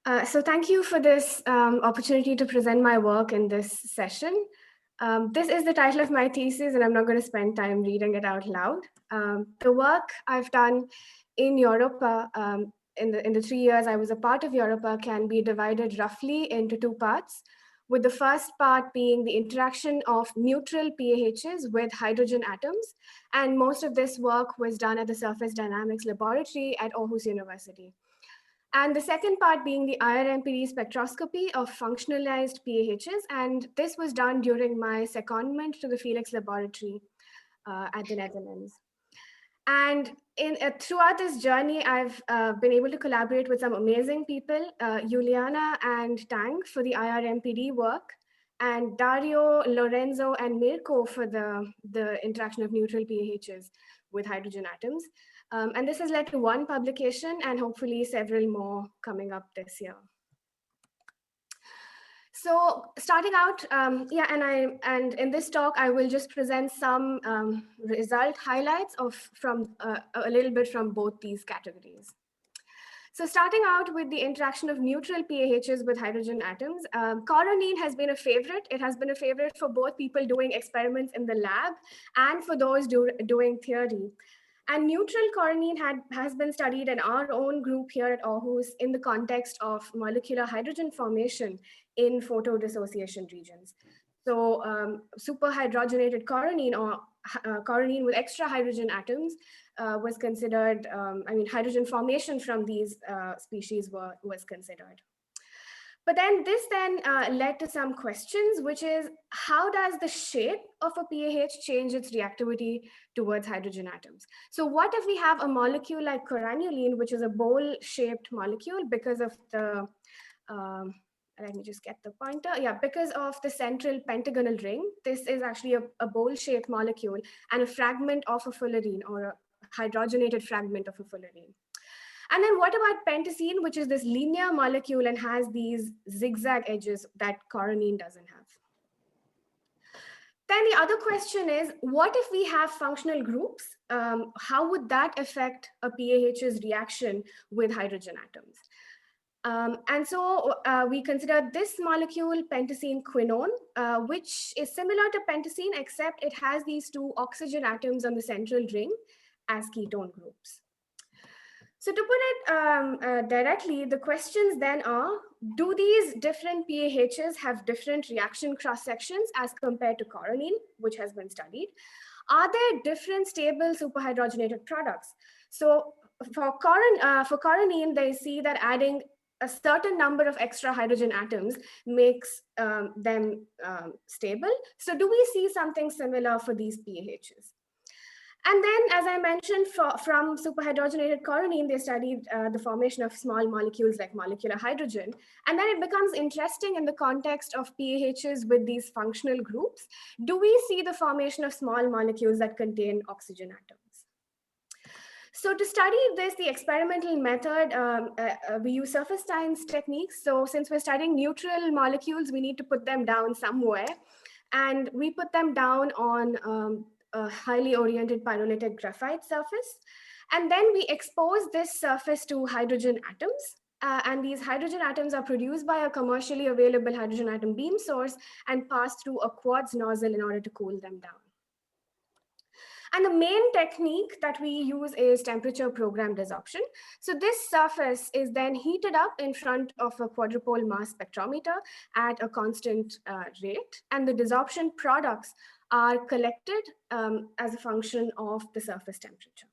So thank you for this opportunity to present my work in this session. This is the title of my thesis, and I'm not going to spend time reading it out loud. The work I've done in EUROPAH, in the 3 years I was a part of EUROPAH, can be divided roughly into two parts, with the first part being the interaction of neutral PAHs with hydrogen atoms. And most of this work was done at the Surface Dynamics Laboratory at Aarhus University. And the second part being the IRMPD spectroscopy of functionalized PAHs. And this was done during my secondment to the Felix Laboratory at the Netherlands. And throughout this journey, I've been able to collaborate with some amazing people, Juliana and Tang for the IRMPD work, and Dario, Lorenzo, and Mirko for the interaction of neutral PAHs with hydrogen atoms. And this has led to one publication and hopefully several more coming up this year. So starting out, and in this talk, I will just present some result highlights from a little bit from both these categories. So starting out with the interaction of neutral PAHs with hydrogen atoms, coronene has been a favorite. It has been a favorite for both people doing experiments in the lab and for those doing theory. And neutral coronene has been studied in our own group here at Aarhus in the context of molecular hydrogen formation in photodissociation regions. So superhydrogenated coronene, or coronene with extra hydrogen atoms, was considered, hydrogen formation from these species was considered. But then this led to some questions, which is, how does the shape of a PAH change its reactivity towards hydrogen atoms? So what if we have a molecule like coranulene, which is a bowl-shaped molecule because of the, let me just get the pointer. Yeah, because of the central pentagonal ring. This is actually a bowl-shaped molecule and a fragment of a fullerene, or a hydrogenated fragment of a fullerene. And then what about pentacene, which is this linear molecule and has these zigzag edges that coronene doesn't have? Then the other question is, what if we have functional groups? How would that affect a PAH's reaction with hydrogen atoms? And so we considered this molecule, pentacene quinone, which is similar to pentacene, except it has these two oxygen atoms on the central ring as ketone groups. So to put it directly, the questions then are, do these different PAHs have different reaction cross-sections as compared to coronene, which has been studied? Are there different stable superhydrogenated products? So for coronene, they see that adding a certain number of extra hydrogen atoms makes them stable. So do we see something similar for these PAHs? And then, as I mentioned, from superhydrogenated coronene, they studied the formation of small molecules like molecular hydrogen. And then it becomes interesting in the context of PAHs with these functional groups. Do we see the formation of small molecules that contain oxygen atoms? So to study this, the experimental method, we use surface science techniques. So since we're studying neutral molecules, we need to put them down somewhere. And we put them down on a highly oriented pyrolytic graphite surface. And then we expose this surface to hydrogen atoms. And these hydrogen atoms are produced by a commercially available hydrogen atom beam source and pass through a quartz nozzle in order to cool them down. And the main technique that we use is temperature programmed desorption. So this surface is then heated up in front of a quadrupole mass spectrometer at a constant rate. And the desorption products are collected as a function of the surface temperature.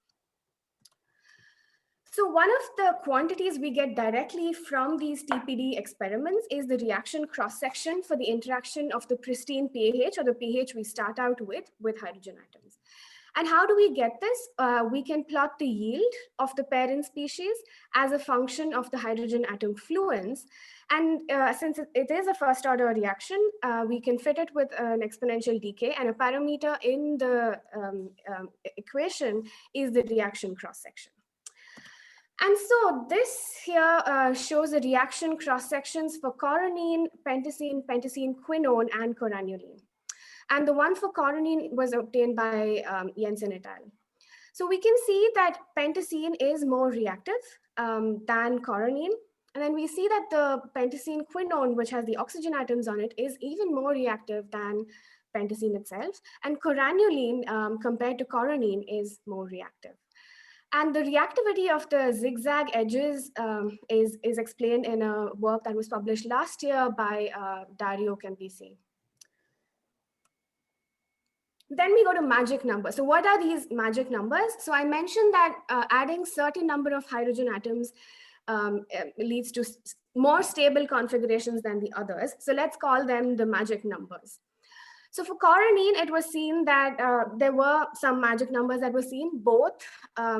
So one of the quantities we get directly from these TPD experiments is the reaction cross-section for the interaction of the pristine PAH, or the PAH we start out with hydrogen atoms. And how do we get this? We can plot the yield of the parent species as a function of the hydrogen atom fluence. And since it is a first order reaction, we can fit it with an exponential decay, and a parameter in the equation is the reaction cross-section. And so this here shows the reaction cross-sections for coronene, pentacene, pentacene quinone, and coranulene. And the one for coronene was obtained by Jensen et al. So we can see that pentacene is more reactive than coronene. And then we see that the pentacene quinone, which has the oxygen atoms on it, is even more reactive than pentacene itself. And corannuline, compared to coronine, is more reactive. And the reactivity of the zigzag edges is explained in a work that was published last year by Dario Campisi. Then we go to magic numbers. So what are these magic numbers? So I mentioned that adding certain number of hydrogen atoms leads to more stable configurations than the others. So let's call them the magic numbers. So for coronine, it was seen that there were some magic numbers that were seen both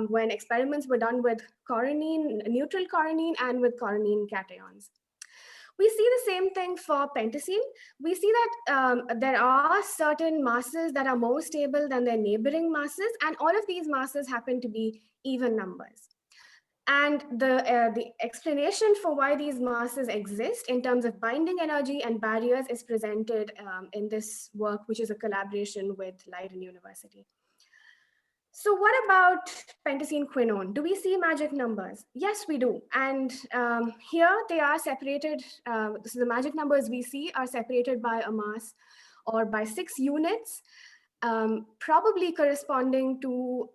when experiments were done with coronine, neutral coronine, and with coronine cations. We see the same thing for pentacene. We see that there are certain masses that are more stable than their neighboring masses, and all of these masses happen to be even numbers. And the explanation for why these masses exist in terms of binding energy and barriers is presented in this work, which is a collaboration with Leiden University. So what about pentacene quinone? Do we see magic numbers? Yes, we do. And here they are separated. So the magic numbers we see are separated by a mass or by 6 units, probably corresponding to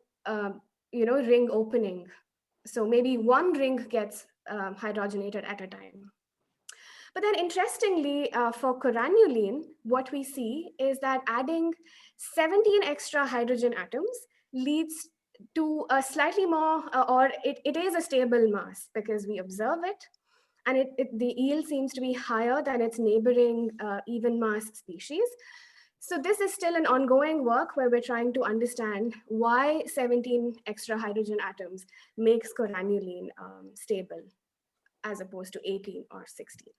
ring opening. So maybe one ring gets hydrogenated at a time. But then interestingly, for corannuline, what we see is that adding 17 extra hydrogen atoms leads to a slightly more, or it is a stable mass because we observe it, and the yield seems to be higher than its neighboring even mass species. So this is still an ongoing work where we're trying to understand why 17 extra hydrogen atoms makes corannuline stable as opposed to 18 or 16.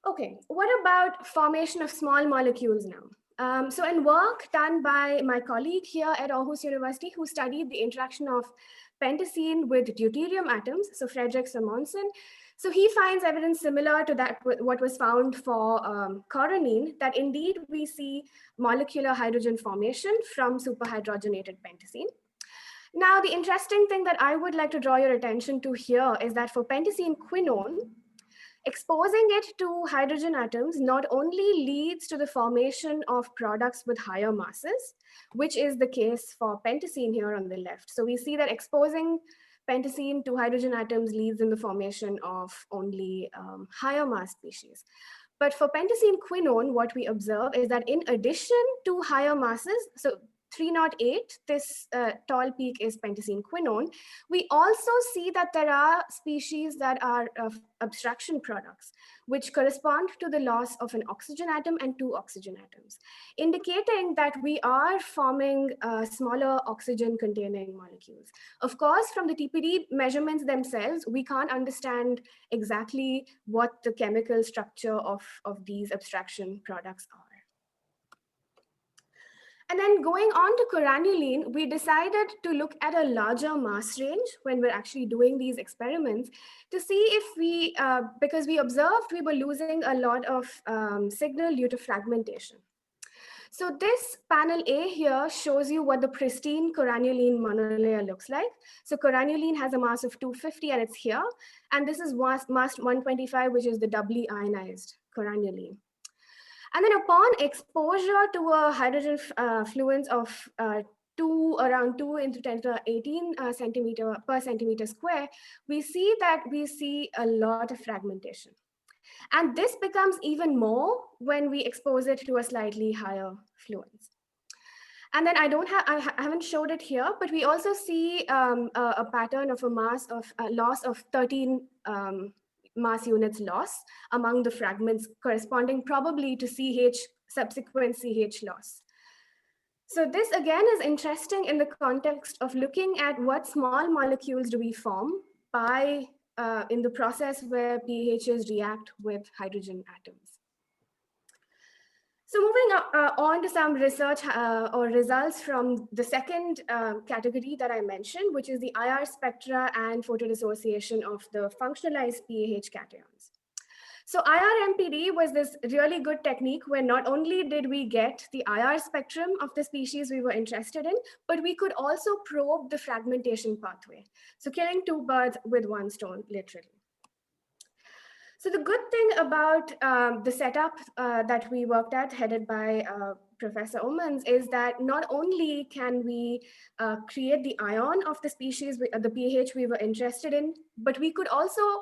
Okay, what about formation of small molecules now? So in work done by my colleague here at Aarhus University, who studied the interaction of pentacene with deuterium atoms, so Fredrik Simonsen, so he finds evidence similar to that what was found for coronine, that indeed we see molecular hydrogen formation from superhydrogenated pentacene. Now, the interesting thing that I would like to draw your attention to here is that for pentacene quinone, exposing it to hydrogen atoms not only leads to the formation of products with higher masses, which is the case for pentacene here on the left. So we see that exposing pentacene to hydrogen atoms leads in the formation of only higher mass species. But for pentacene quinone, what we observe is that in addition to higher masses, so 308, this tall peak is pentacene quinone, we also see that there are species that are abstraction products, which correspond to the loss of an oxygen atom and 2 oxygen atoms, indicating that we are forming smaller oxygen-containing molecules. Of course, from the TPD measurements themselves, we can't understand exactly what the chemical structure of these abstraction products are. And then going on to corannuline, we decided to look at a larger mass range when we're actually doing these experiments to see if we, because we observed we were losing a lot of signal due to fragmentation. So this panel A here shows you what the pristine corannuline monolayer looks like. So corannuline has a mass of 250 and it's here. And this is mass 125, which is the doubly ionized corannuline. And then upon exposure to a hydrogen fluence of around 2 into 10 to the 18 centimeter per centimeter square, we see a lot of fragmentation. And this becomes even more when we expose it to a slightly higher fluence. And then I haven't showed it here, but we also see a pattern of a mass of loss of 13 mass units loss among the fragments, corresponding probably to CH, subsequent CH loss. So this again is interesting in the context of looking at what small molecules do we form by in the process where PAHs react with hydrogen atoms. So moving on to some research or results from the second category that I mentioned, which is the IR spectra and photodissociation of the functionalized PAH cations. So IR-MPD was this really good technique where not only did we get the IR spectrum of the species we were interested in, but we could also probe the fragmentation pathway. So killing 2 birds with 1 stone, literally. So the good thing about the setup that we worked at, headed by Professor Omans, is that not only can we create the ion of the species, the pH we were interested in, but we could also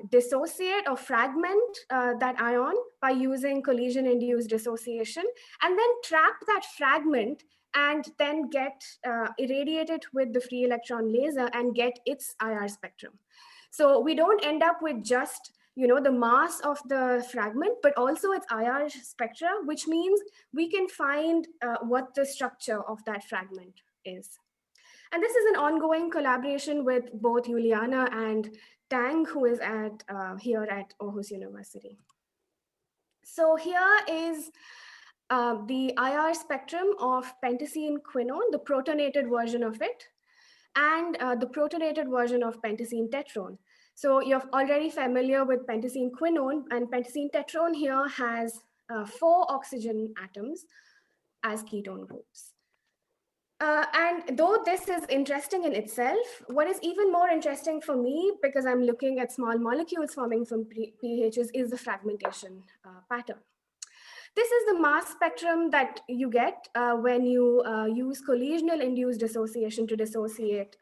dissociate or fragment that ion by using collision-induced dissociation, and then trap that fragment and then get irradiated with the free electron laser and get its IR spectrum. So we don't end up with just the mass of the fragment, but also its IR spectra, which means we can find what the structure of that fragment is. And this is an ongoing collaboration with both Juliana and Tang, who is here at Aarhus University. So here is the IR spectrum of pentacene quinone, the protonated version of it, and the protonated version of pentacene tetrone. So you're already familiar with pentacene quinone, and pentacene tetrone here has 4 oxygen atoms as ketone groups. And though this is interesting in itself, what is even more interesting for me, because I'm looking at small molecules forming from pHs, is the fragmentation pattern. This is the mass spectrum that you get when you use collisional-induced dissociation to dissociate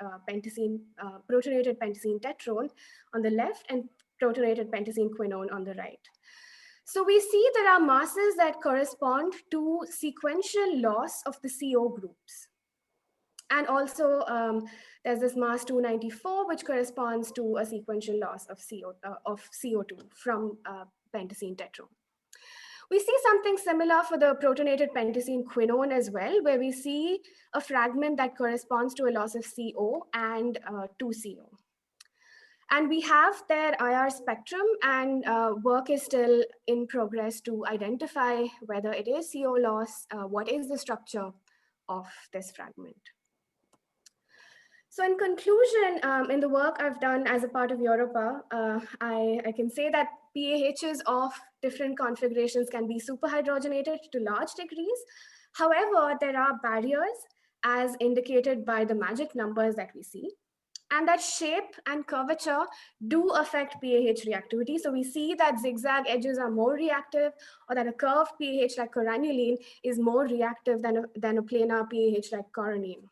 protonated pentacene tetrone on the left and protonated pentacene quinone on the right. So we see there are masses that correspond to sequential loss of the CO groups. And also there's this mass 294, which corresponds to a sequential loss of CO2 from pentacene tetrone. We see something similar for the protonated pentacene quinone as well, where we see a fragment that corresponds to a loss of CO and 2CO. And we have their IR spectrum, and work is still in progress to identify whether it is CO loss, what is the structure of this fragment. So in conclusion, in the work I've done as a part of EUROPAH, I can say that PAHs of different configurations can be superhydrogenated to large degrees. However, there are barriers as indicated by the magic numbers that we see. And that shape and curvature do affect PAH reactivity. So we see that zigzag edges are more reactive, or that a curved PAH like coranuline is more reactive than a planar PAH like coronine.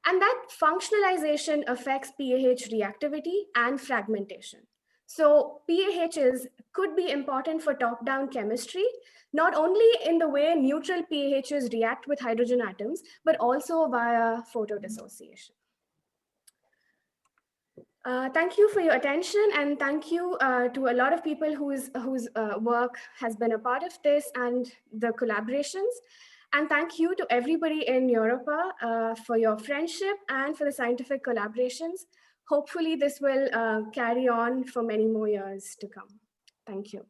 And that functionalization affects PAH reactivity and fragmentation. So PAHs could be important for top-down chemistry, not only in the way neutral PAHs react with hydrogen atoms, but also via photodissociation. Thank you for your attention, and thank you to a lot of people whose work has been a part of this and the collaborations. And thank you to everybody in EUROPAH for your friendship and for the scientific collaborations. Hopefully this will carry on for many more years to come. Thank you.